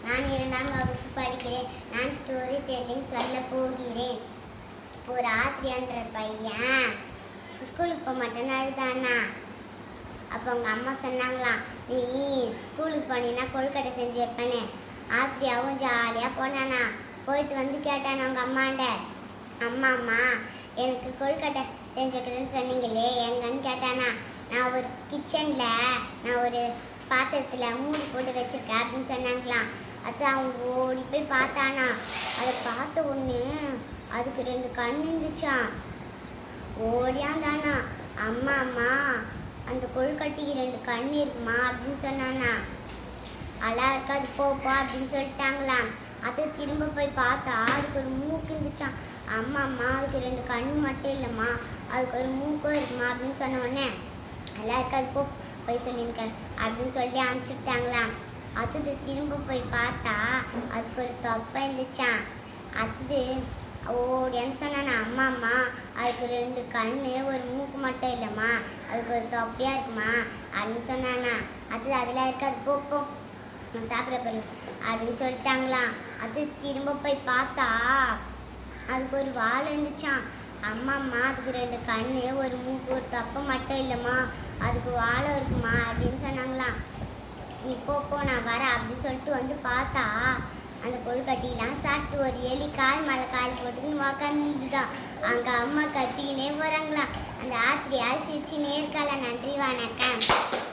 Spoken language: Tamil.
நான் 2ஆம் வகுப்பு படிக்கிறேன். நான் ஸ்டோரி டெல்லிங் சொல்ல போகிறேன். ஒரு ஆத்ரியான்ற பையன் ஸ்கூலுக்கு போக மாட்டேன்னு அழுதானா. அப்போ அவங்க அம்மா சொன்னாங்களாம், நீ ஸ்கூலுக்கு போனீங்கன்னா கொழுக்கட்டை செஞ்சு வைப்பேன்னு. ஆத்ரியாவும் ஜாலியாக போனானா. போயிட்டு வந்து கேட்டான் அவங்க அம்மாண்ட, அம்மா எனக்கு கொழுக்கட்டை செஞ்சு வைக்கிறேன்னு சொன்னீங்களே எங்கன்னு கேட்டானா. நான் ஒரு கிச்சனில் நான் ஒரு பாத்திரத்தில் மூடி போட்டு வச்சுருக்கேன் அப்படின்னு சொன்னாங்களாம். அது அவங்க ஓடி போய் பார்த்தானா. அதை பார்த்த ஒன்று அதுக்கு 2 கண் இருந்துச்சான். ஓடியாந்தானா. அம்மா அந்த கொழுக்கட்டைக்கு 2 கண் இருக்குமா அப்படின்னு சொன்னானா. அழகா இருக்காது போப்பா அப்படின்னு சொல்லிட்டாங்களாம். அது திரும்ப போய் பார்த்தா அதுக்கு ஒரு மூக்கு இருந்துச்சான். அம்மா அதுக்கு 2 கண் மட்டும் இல்லைம்மா, அதுக்கு ஒரு மூக்கும் இருக்குமா அப்படின்னு சொன்ன உடனே நல்லா இருக்காது போய் சொல்லியிருக்கேன் அப்படின்னு சொல்லி அனுப்பிச்சுட்டாங்களாம். அது திரும்ப போய் பார்த்தா அதுக்கு ஒரு தொப்பை இருந்துச்சான். அது ஓடியான்னு சொன்னானா. அம்மா அதுக்கு 2 கண் ஒரு மூக்கு மட்டும் இல்லைம்மா, அதுக்கு ஒரு தொப்பையாக இருக்குமா அப்படின்னு சொன்னானா. அதெல்லாம் இருக்காது போ சாப்பிட்ற பொருள் அப்படின்னு சொல்லிட்டாங்களாம். அது திரும்ப போய் பார்த்தா அதுக்கு ஒரு வால் இருந்துச்சான். அம்மா அதுக்கு 2 கண் ஒரு மூக்கு ஒரு தொப்பை மட்டும் இல்லைம்மா, அதுக்கு வாழை இருக்குமா அப்படின்னு சொன்னாங்களாம். நீ போ நான் வரேன் அப்படின்னு சொல்லிட்டு வந்து பார்த்தா அந்த கொழுக்கட்டிலாம் சாப்பிட்டு ஒரு எலி கால் மேலே கால் போட்டுக்கின்னு உக்காந்துதான். அங்கே அம்மா கத்திக்கினே போகிறாங்களாம். அந்த ஆத்திரி சிரிச்சுனே இருக்காளா. நன்றி, வணக்கம்.